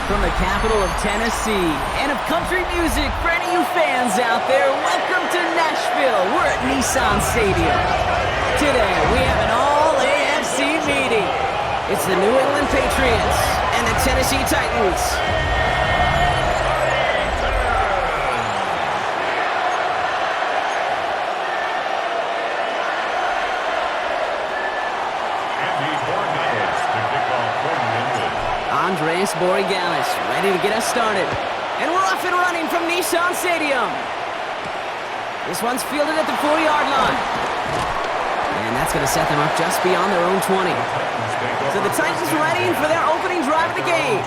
From the capital of Tennessee and of country music, for any of you fans out there, welcome to Nashville. We're at Nissan Stadium. Today, we have an all-AFC meeting. It's the New England Patriots and the Tennessee Titans. Andres Borregales, ready to get us started. And we're off and running from Nissan Stadium. This one's fielded at the 4-yard line. And that's going to set them up just beyond their own 20. So the Titans ready for their opening drive of the game.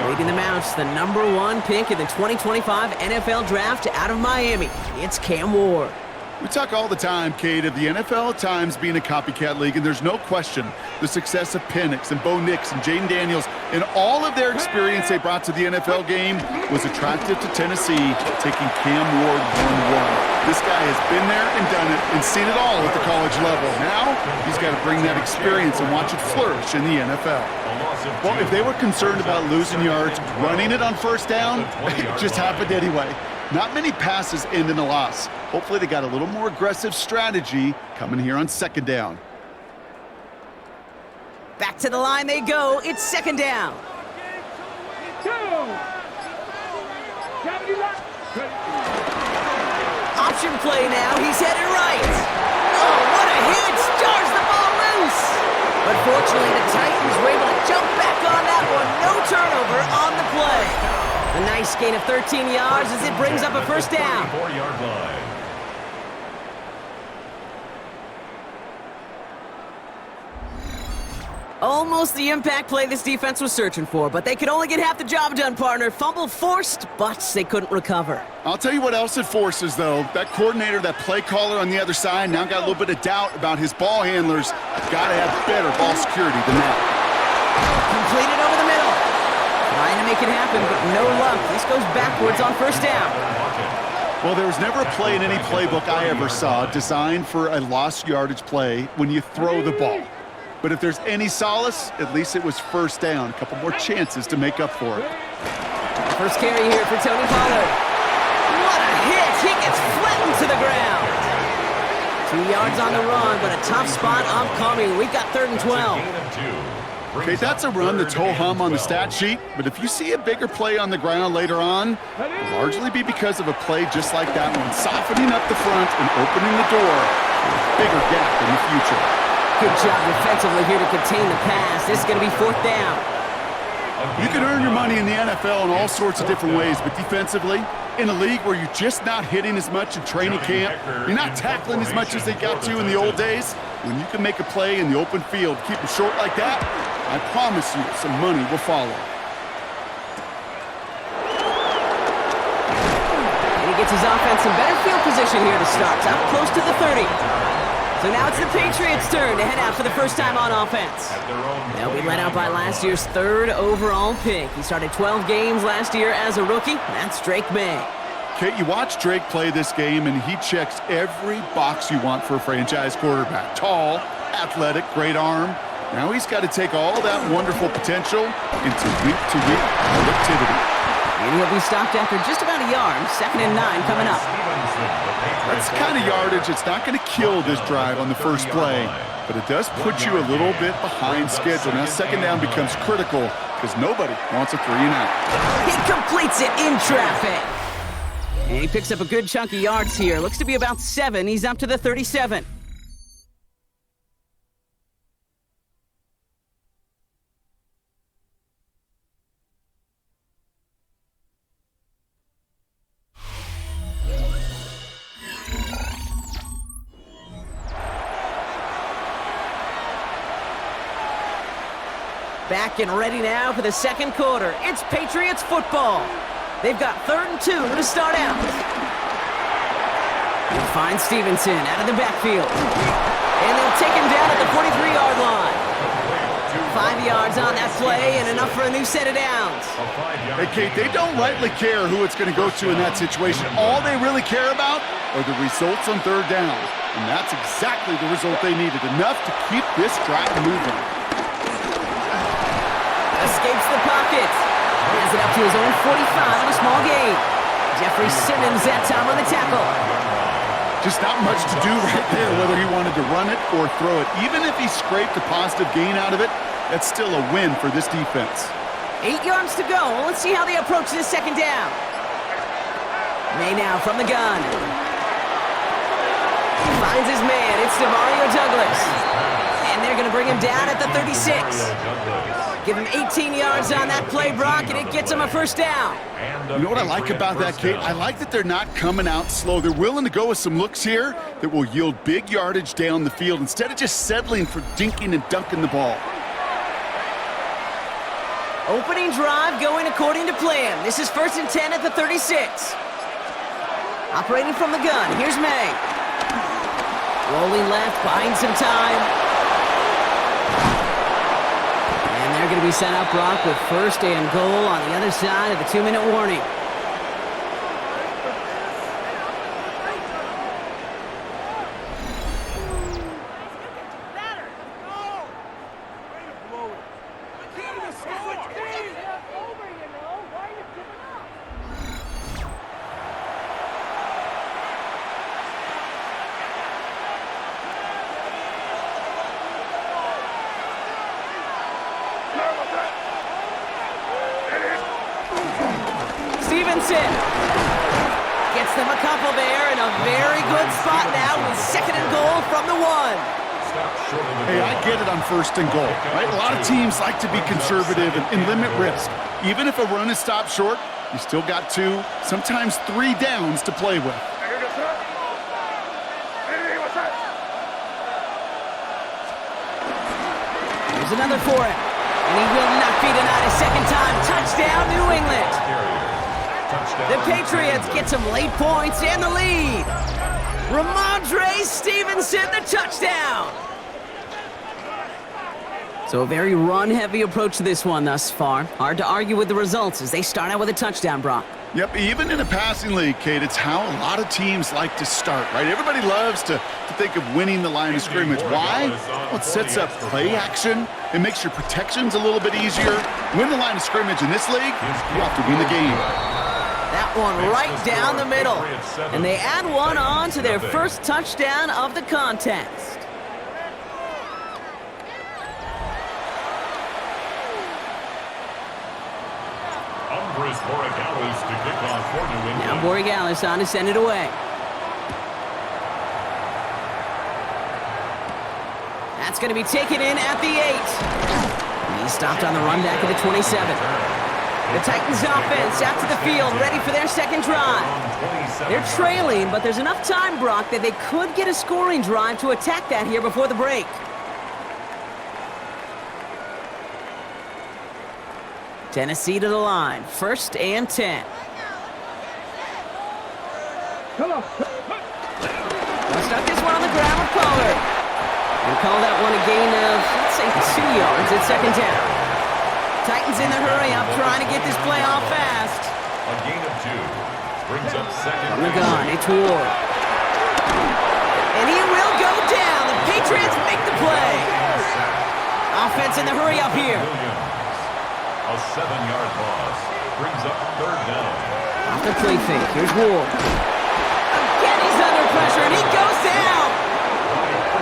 Leading them out, the #1 pick in the 2025 NFL Draft out of Miami. It's Cam Ward. We talk all the time, Kate, of the NFL at times being a copycat league, and there's no question the success of Penix and Bo Nix and Jaden Daniels and all of their experience they brought to the NFL game was attractive to Tennessee, taking Cam Ward 1-1. This guy has been there and done it and seen it all at the college level. Now, he's got to bring that experience and watch it flourish in the NFL. Well, if they were concerned about losing yards, running it on first down, it just happened anyway. Not many passes end in a loss. Hopefully they got a little more aggressive strategy coming here on second down. Back to the line they go. It's second down. Option play now. He's headed right. Oh, what a hit. Jars the ball loose. But fortunately, the Titans were able to jump back on that one. No turnover on the play. A nice gain of 13 yards as it brings up a first down. 4-yard line. Almost the impact play this defense was searching for, but they could only get half the job done, partner. Fumble forced, but they couldn't recover. I'll tell you what else it forces, though. That coordinator, that play caller on the other side, now got a little bit of doubt about his ball handlers. Got to have better ball security than that. Completed over the middle. Trying to make it happen, but no luck. This goes backwards on first down. Well, there was never a play in any playbook I ever saw designed for a lost yardage play when you throw the ball. But if there's any solace, at least it was first down. A couple more chances to make up for it. First carry here for Tony Pollard. What a hit! He gets flattened to the ground. 2 yards on the run, but a tough spot upcoming. We've got 3rd and 12. Okay, that's a run that's ho-hum on the stat sheet, but if you see a bigger play on the ground later on, it'll largely be because of a play just like that one, softening up the front and opening the door for a bigger gap in the future. Good job defensively here to contain the pass. This is going to be 4th down. You can earn your money in the NFL in all sorts of different ways, but defensively, in a league where you're just not hitting as much in training camp, you're not tackling as much as they got to in the old days, when you can make a play in the open field, keep it short like that, I promise you some money will follow. And he gets his offense in better field position here to start. Up close to the 30. So now it's the Patriots' turn to head out for the first time on offense. They'll be led out by last year's 3rd overall pick. He started 12 games last year as a rookie. That's Drake May. Kate, you watch Drake play this game, and he checks every box you want for a franchise quarterback. Tall, athletic, great arm. Now he's got to take all that wonderful potential into week-to-week productivity. And he'll be stopped after just about a yard. 2nd and 9 coming up. That's the kind of yardage it's not going to kill this drive on the first play, but it does put you a little bit behind schedule. Now 2nd down becomes critical because nobody wants a 3-and-out. He completes it in traffic. And he picks up a good chunk of yards here. Looks to be about 7. He's up to the 37. Back and ready now for the 2nd quarter. It's Patriots football. They've got 3rd and 2 to start out. They'll find Stevenson out of the backfield. And they'll take him down at the 43-yard line. 5 yards on that play and enough for a new set of downs. Hey, Kate, they don't rightly care who it's going to go to in that situation. All they really care about are the results on 3rd down. And that's exactly the result they needed. Enough to keep this drive moving. Escapes the pocket. Has it up to his own 45 on a small gain. Jeffrey Simmons that time on the tackle. Just not much to do right there, whether he wanted to run it or throw it. Even if he scraped a positive gain out of it, that's still a win for this defense. 8 yards to go. Well, let's see how they approach this second down. May now from the gun. Finds his man. It's Demario Douglas. And they're going to bring him down at the 36. Give him 18 yards on that play, Brock, and it gets him a first down. You know what I like about that, Kate? I like that they're not coming out slow. They're willing to go with some looks here that will yield big yardage down the field instead of just settling for dinking and dunking the ball. Opening drive going according to plan. This is 1st and 10 at the 36. Operating from the gun, here's May. Rolling left, buying some time. And they're going to be set up, Brock, with 1st and goal on the other side of the 2-minute warning. Gets them a couple there, and a very good spot now with 2nd and goal from the 1. Hey, I get it on 1st and goal, right? A lot of teams like to be conservative and limit risk. Even if a run is stopped short, you still got 2, sometimes 3 downs to play with. Here's another for him, and he will not be denied a second time. Touchdown, New England. The Patriots get some late points and the lead. Ramondre Stevenson, the touchdown. So a very run-heavy approach to this one thus far. Hard to argue with the results as they start out with a touchdown, Brock. Yep, even in a passing league, Kate, it's how a lot of teams like to start, right? Everybody loves to think of winning the line of scrimmage. Why? Well, it sets up play action. It makes your protections a little bit easier. Win the line of scrimmage in this league, you have to win the game. That one right down the middle. And they add one on to their first touchdown of the contest. Now Borregales on to send it away. That's going to be taken in at the 8. He's stopped on the run back at the 27. The Titans offense out to the field, ready for their second drive. They're trailing, but there's enough time, Brock, that they could get a scoring drive to attack that here before the break. Tennessee to the line, 1st and 10. We'll start this one on the ground with Pollard. And call that one a gain of, let's say, 2 yards at second down. Titans in the hurry-up, trying to get this play off fast. A gain of 2. Brings up 2nd. From the gun, it's Ward. And he will go down. The Patriots make the play. Offense in the hurry-up here. A 7-yard loss. Brings up 3rd down. Off the play fake, here's Ward. Again, he's under pressure, and he goes down.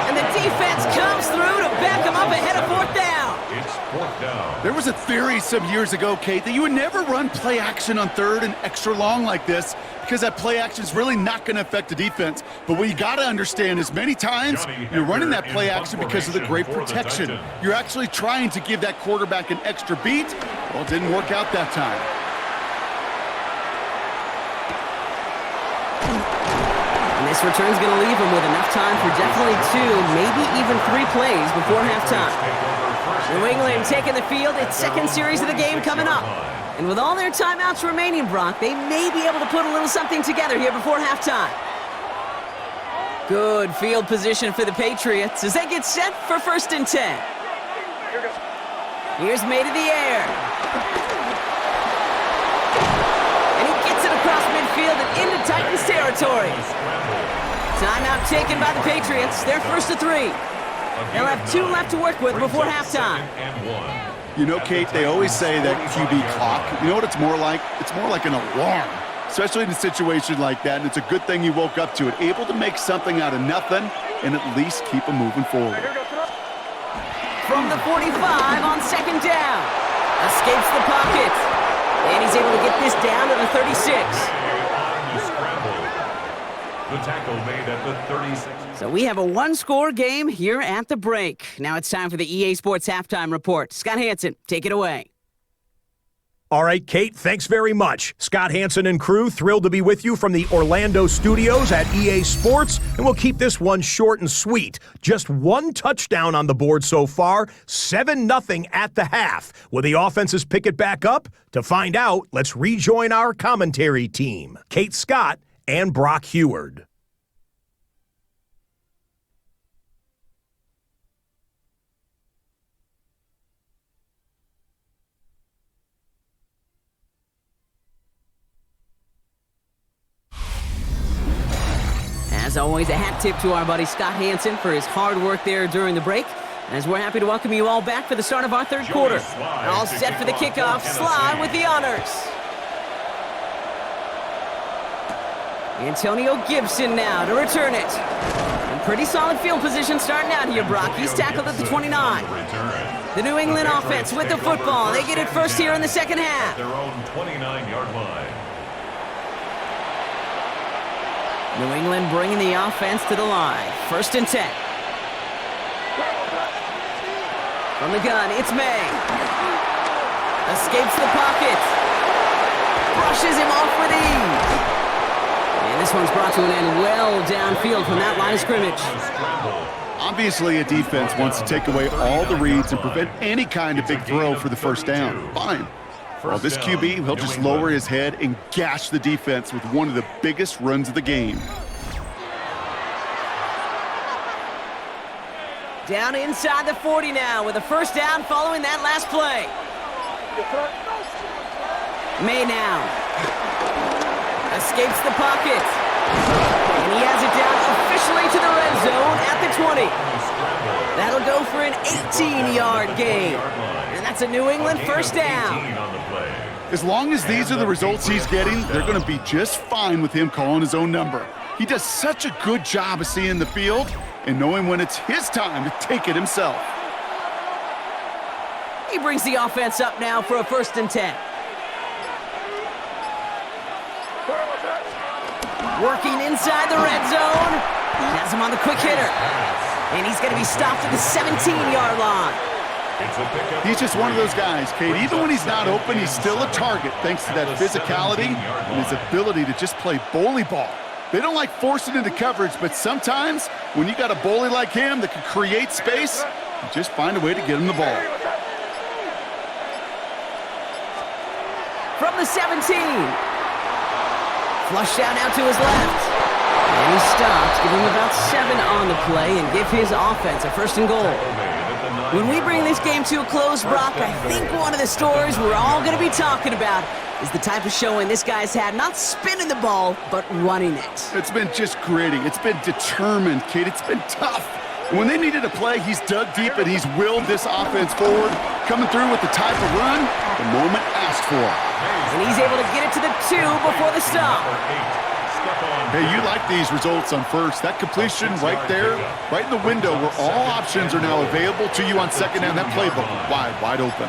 And the defense comes through to back him up ahead of 4th down. It's 4th down. There was a theory some years ago, Kate, that you would never run play action on 3rd and extra long like this because that play action is really not going to affect the defense. But what you got to understand is many times you're running that play action because of the great protection. You're actually trying to give that quarterback an extra beat. Well, it didn't work out that time. And this return's going to leave him with enough time for definitely 2, maybe even 3 plays before halftime. New England taking the field. Its 2nd series of the game coming up. And with all their timeouts remaining, Brock, they may be able to put a little something together here before halftime. Good field position for the Patriots as they get set for 1st and 10. Here's May to the air. And he gets it across midfield and into Titans territory. Timeout taken by the Patriots. They're 1st to 3. They'll have 2 left to work with before halftime. You know, Kate, they always say that QB clock, you know what it's more like? It's more like an alarm, especially in a situation like that, and it's a good thing you woke up to it, able to make something out of nothing and at least keep them moving forward. From the 45 on second down. Escapes the pocket. And he's able to get this down to the 36. The tackle made at the 36. So we have a one-score game here at the break. Now it's time for the EA Sports Halftime Report. Scott Hanson, take it away. All right, Kate, thanks very much. Scott Hanson and crew, thrilled to be with you from the Orlando studios at EA Sports, and we'll keep this one short and sweet. Just one touchdown on the board so far, 7-0 at the half. Will the offenses pick it back up? To find out, let's rejoin our commentary team, Kate Scott and Brock Heward. As always, a hat tip to our buddy Scott Hanson for his hard work there during the break. As we're happy to welcome you all back for the start of our third quarter. All set for the kickoff. Sly with the honors. Antonio Gibson now to return it. And pretty solid field position starting out here, Brock. He's tackled at the 29. The New England offense with the football. They get it first here in the second half. Their own 29-yard line. New England bringing the offense to the line. First and 10. From the gun, it's May. Escapes the pocket. Brushes him off with ease. And this one's brought to an end well downfield from that line of scrimmage. Obviously, a defense wants to take away all the reads and prevent any kind of big throw for the first down. Fine. Well, this QB, he'll just lower his head and gash the defense with one of the biggest runs of the game. Down inside the 40 now with a first down following that last play. May now. Escapes the pocket. And he has it down officially to the red zone at the 20. That'll go for an 18-yard gain. And that's a New England first down. As long as these are the results he's getting, they're going to be just fine with him calling his own number. He does such a good job of seeing the field and knowing when it's his time to take it himself. He brings the offense up now for a first and 10. Working inside the red zone. Has him on the quick hitter. And he's going to be stopped at the 17-yard line. He's just one of those guys, Kate. Even when he's not open, he's still a target thanks to that physicality and his ability to just play bully ball. They don't like forcing into coverage, but sometimes when you got a bully like him that can create space, you just find a way to get him the ball. From the 17. Flush out now to his left. And he stops, give him about 7 on the play, and give his offense a first and goal. When we bring this game to a close, Brock, I think one of the stories we're all going to be talking about is the type of showing this guy's had, not spinning the ball, but running it. It's been just gritty. It's been determined, Kate. It's been tough. When they needed a play, he's dug deep and he's willed this offense forward, coming through with the type of run the moment asked for. And he's able to get it to the 2 before the stop. Hey, you like these results on first. That completion right there, right in the window where all options are now available to you on second down. That playbook wide open.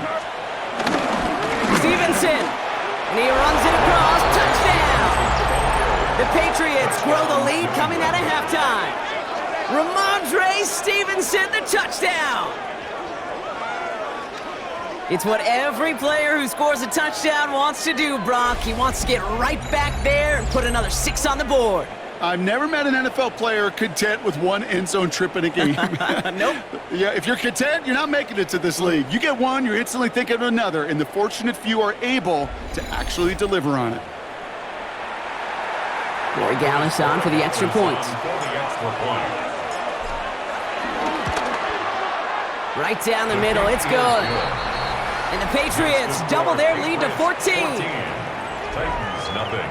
Stevenson, and he runs it across. Touchdown! The Patriots grow the lead coming out of halftime. Ramondre Stevenson, the touchdown! It's what every player who scores a touchdown wants to do, Brock. He wants to get right back there and put another 6 on the board. I've never met an NFL player content with one end zone trip in a game. Nope. Yeah, if you're content, you're not making it to this league. You get one, you're instantly thinking of another, and the fortunate few are able to actually deliver on it. Corey Gallis on for the extra point. Right down the middle, it's good. And the Patriots double their lead to 14. Titans, nothing.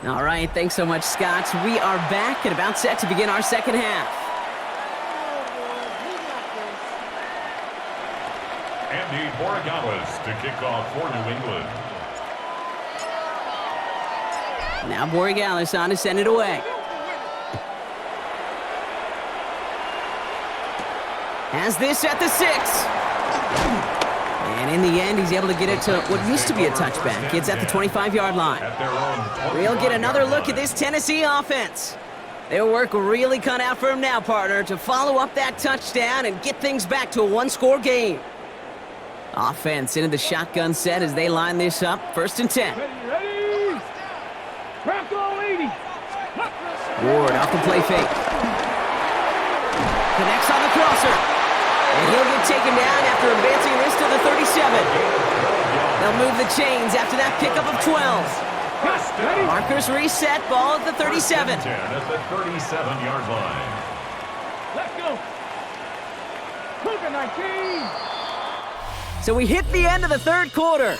All right, thanks so much, Scott. We are back and about set to begin our second half. Andy Borregales to kick off for New England. Now Borregales on to send it away. Has this at the 6. And in the end, he's able to get it to what used to be a touchback. It's at the 25-yard line. We'll get another look at this Tennessee offense. Their work really cut out for him now, partner, to follow up that touchdown and get things back to a one-score game. Offense into the shotgun set as they line this up. 1st and 10. Ward off the play fake. Connects on the crosser. And he'll get taken down after advancing this to the 37. They'll move the chains after that pickup of 12. Markers reset, ball at the 37. 10 at the 37-yard line. Let's go. Cougar 19. So we hit the end of the 3rd quarter.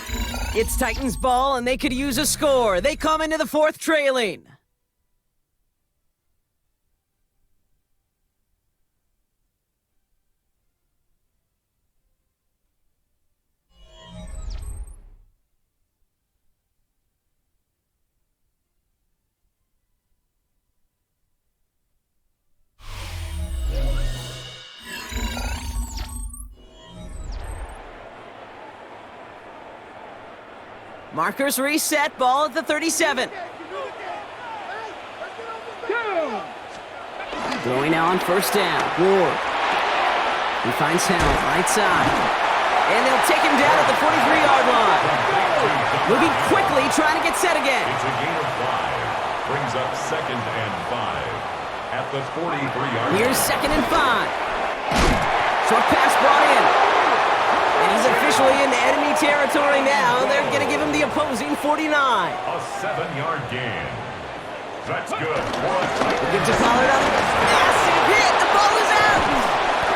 It's Titans ball, and they could use a score. They come into the 4th trailing. Markers reset, ball at the 37. Going now on 1st down. Ward. He finds Howell, right side. And they'll take him down at the 43-yard line. Moving quickly, trying to get set again. It's a gain of 5. Brings up 2nd and 5 at the 43-yard line. Here's 2nd and 5. Short pass brought in. And he's officially in enemy territory now. They're going to give him the opposing 49. A 7-yard gain. That's good. Give to Pollard up. Massive hit. The ball is out.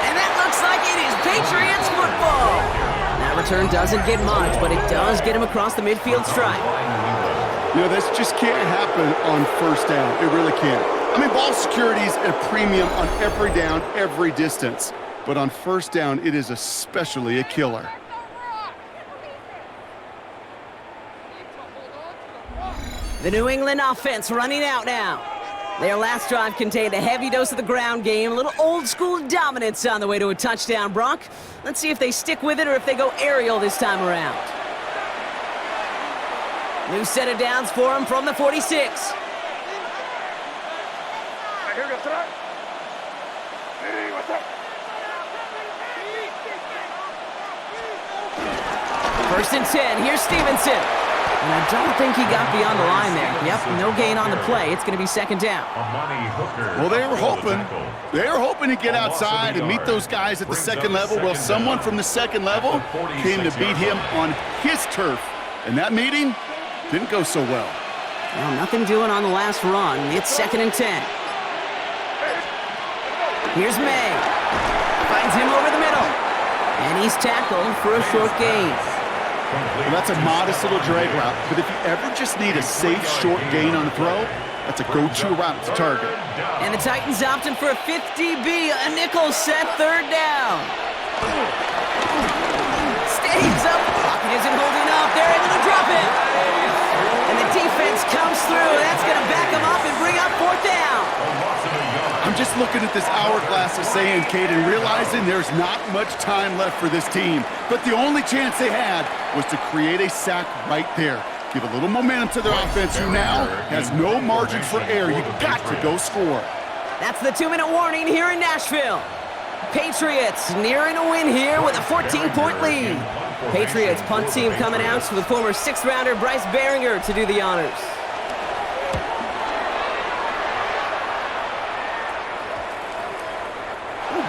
And that looks like it is Patriots football. That return doesn't get much, but it does get him across the midfield stripe. You know, this just can't happen on 1st down. It really can't. I mean, ball security is a premium on every down, every distance. But on 1st down, it is especially a killer. The New England offense running out now. Their last drive contained a heavy dose of the ground game, a little old-school dominance on the way to a touchdown, Brock. Let's see if they stick with it or if they go aerial this time around. New set of downs for him from the 46. First and 10, here's Stevenson. And I don't think he got beyond the line there. Yep, no gain on the play. It's going to be 2nd down. Well, they were hoping to get outside and meet those guys at the 2nd level. Well, someone from the 2nd level came to beat him on his turf. And that meeting didn't go so well. Well, nothing doing on the last run. It's 2nd and 10. Here's May. Finds him over the middle. And he's tackled for a short gain. Well, that's a modest little drag route, but if you ever just need a safe short gain on a throw, that's a go-to route to target. And the Titans opting for a 50B, a nickel set 3rd down. Stays up, pocket isn't holding up, they're able to drop it. And the defense comes through, that's gonna back them up and bring up 4th down. I'm just looking at this hourglass of saying, Kate, and realizing there's not much time left for this team. But the only chance they had was to create a sack right there. Give a little momentum to their offense, who now has no margin for error. You've got to go score. That's the 2-minute warning here in Nashville. Patriots nearing a win here with a 14-point lead. Patriots punt team coming out with former 6th-rounder Bryce Behringer to do the honors.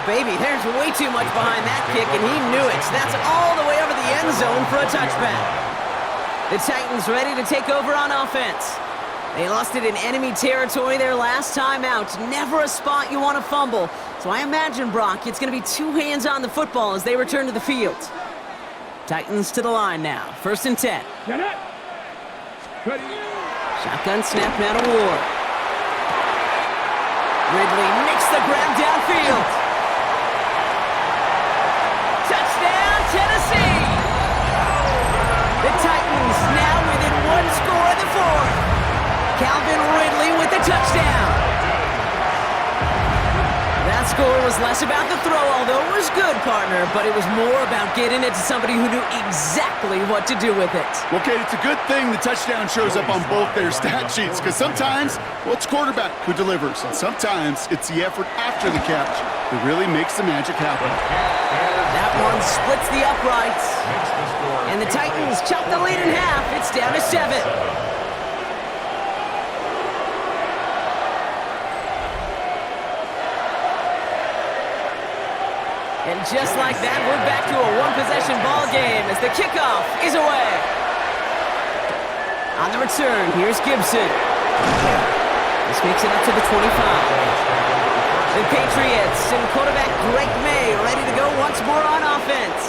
Baby, there's way too much behind that kick, and he knew it. That's all the way over the end zone for a touchback. The Titans ready to take over on offense. They lost it in enemy territory their last time out. Never a spot you want to fumble. So I imagine, Brock, it's going to be 2 hands on the football as they return to the field. Titans to the line now. 1st and 10. Shotgun snap now to Ward. Ridley makes the grab downfield. Touchdown, Tennessee! Calvin Ridley with the touchdown. That score was less about the throw, although it was good, partner, but it was more about getting it to somebody who knew exactly what to do with it. Well, Kate, it's a good thing the touchdown shows up on both their stat sheets, because sometimes, well, it's quarterback who delivers, and sometimes it's the effort after the catch that really makes the magic happen. That one splits the uprights, and the Titans chop the lead in half. It's down to 7. And just like that, we're back to a one-possession ball game as the kickoff is away. On the return, here's Gibson. This makes it up to the 25. The Patriots and quarterback Greg May ready to go once more on offense.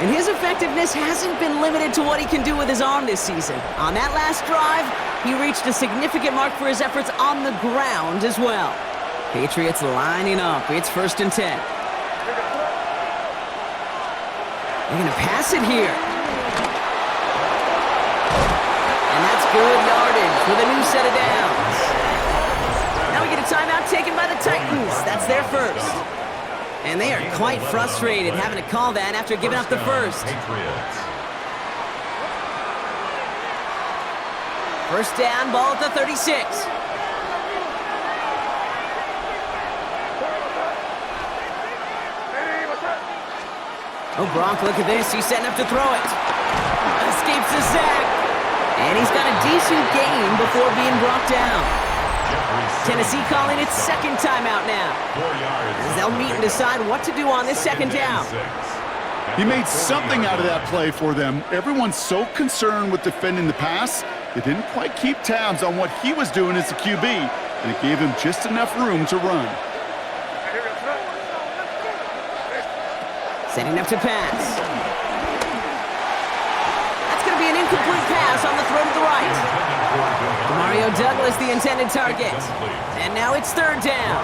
And his effectiveness hasn't been limited to what he can do with his arm this season. On that last drive, he reached a significant mark for his efforts on the ground as well. Patriots lining up. It's 1st and 10. They're going to pass it here. And that's good yardage with a new set of downs. Now we get a timeout taken by the Titans. That's their first. And they are quite frustrated having to call that after giving up the first. First down, ball at the 36. Oh, Gronk, look at this. He's setting up to throw it. Escapes the sack. And he's got a decent gain before being brought down. Tennessee calling its second timeout now, as they'll meet and decide what to do on this second down. He made something out of that play for them. Everyone's so concerned with defending the pass, they didn't quite keep tabs on what he was doing as a QB, and it gave him just enough room to run. Setting up to pass. That's going to be an incomplete pass on the throw to the right. Mario Douglas, the intended target. And now it's 3rd down.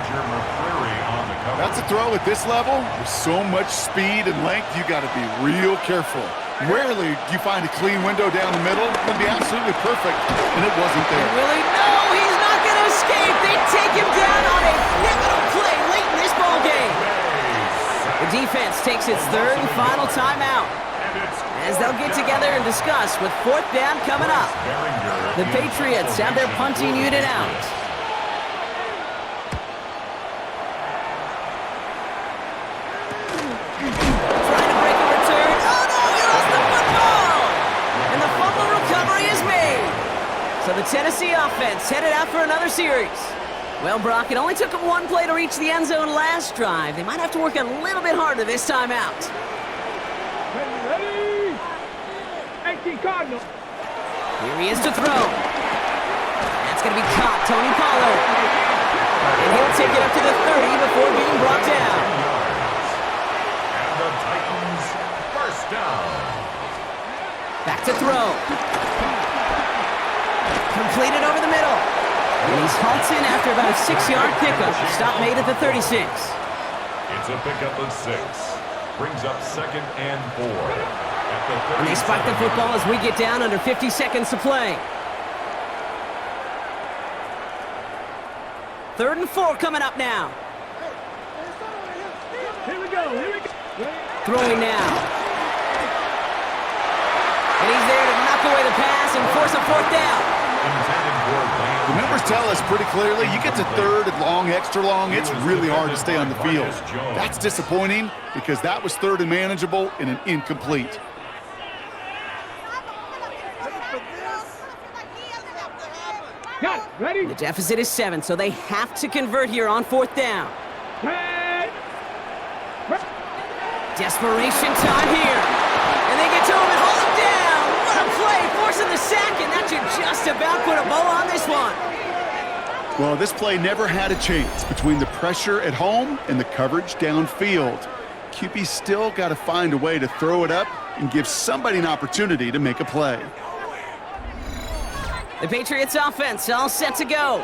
That's a throw at this level. With so much speed and length, you got to be real careful. Rarely do you find a clean window down the middle. It would be absolutely perfect, and it wasn't there. Really? No, he's not going to escape. They take him down on a pivotal play late in this ball game. The defense takes its 3rd and final timeout, as they'll get together and discuss with 4th down coming up. The Patriots have their punting unit out. Trying to break a return. Oh no, he lost the football! And the fumble recovery is made. So the Tennessee offense headed out for another series. Well, Brock, it only took them 1 play to reach the end zone last drive. They might have to work a little bit harder this time out. Ready? 18 Cardinal. Here he is to throw. That's going to be caught, Tony Pollard. And he'll take it up to the 30 before being brought down. And the Titans first down. Back to throw. Completed over the middle. And he's halted after about a 6-yard pickup. Stop made at the 36. It's a pickup of 6. Brings up 2nd and 4. At the 37. And they spike the football as we get down under 50 seconds to play. 3rd and 4 coming up now. Here we go. Throwing now. And he's there to knock away the pass and force a 4th down. The numbers tell us pretty clearly, you get to 3rd and long, extra long, it's really hard to stay on the field. That's disappointing because that was 3rd and manageable and an incomplete. Got it. Ready? The deficit is 7, so they have to convert here on 4th down. Desperation time here. And they get to him and hold him down. What a play, forcing the sack, and that should just about put a bow on this one. Well, this play never had a chance between the pressure at home and the coverage downfield. QB still got to find a way to throw it up and give somebody an opportunity to make a play. The Patriots offense all set to go.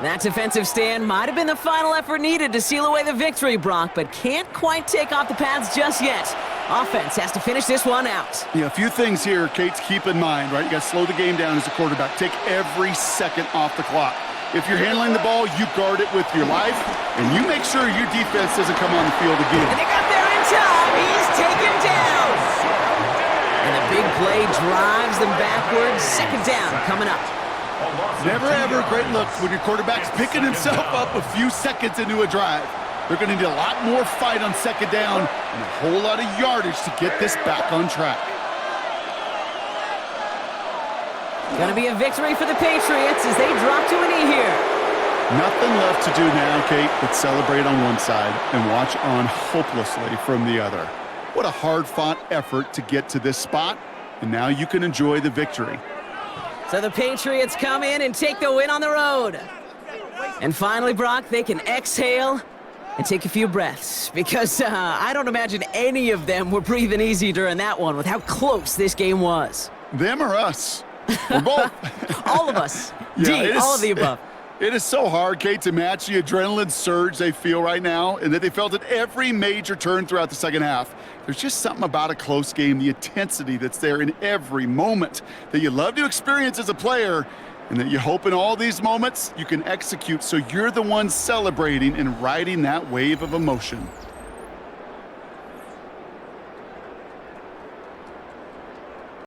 That defensive stand might have been the final effort needed to seal away the victory, Brock, but can't quite take off the pads just yet. Offense has to finish this one out. Yeah, a few things here, Kate, to keep in mind, right? You got to slow the game down as a quarterback. Take every second off the clock. If you're handling the ball, you guard it with your life, and you make sure your defense doesn't come on the field again. And they got there in time. He's taken down. And the big play drives them backwards. Second down coming up. Never ever a great look when your quarterback's picking himself up a few seconds into a drive. They're going to need a lot more fight on second down and a whole lot of yardage to get this back on track. Going to be a victory for the Patriots as they drop to a knee here. Nothing left to do now, Kate, but celebrate on one side and watch on hopelessly from the other. What a hard-fought effort to get to this spot, and now you can enjoy the victory. So the Patriots come in and take the win on the road. And finally, Brock, they can exhale and take a few breaths, because I don't imagine any of them were breathing easy during that one with how close this game was. Them or us? We're both. All of us. Yeah, all of the above. It is so hard, Kate, to match the adrenaline surge they feel right now and that they felt at every major turn throughout the second half. There's just something about a close game, the intensity that's there in every moment that you love to experience as a player, and that you hope in all these moments you can execute so you're the one celebrating and riding that wave of emotion.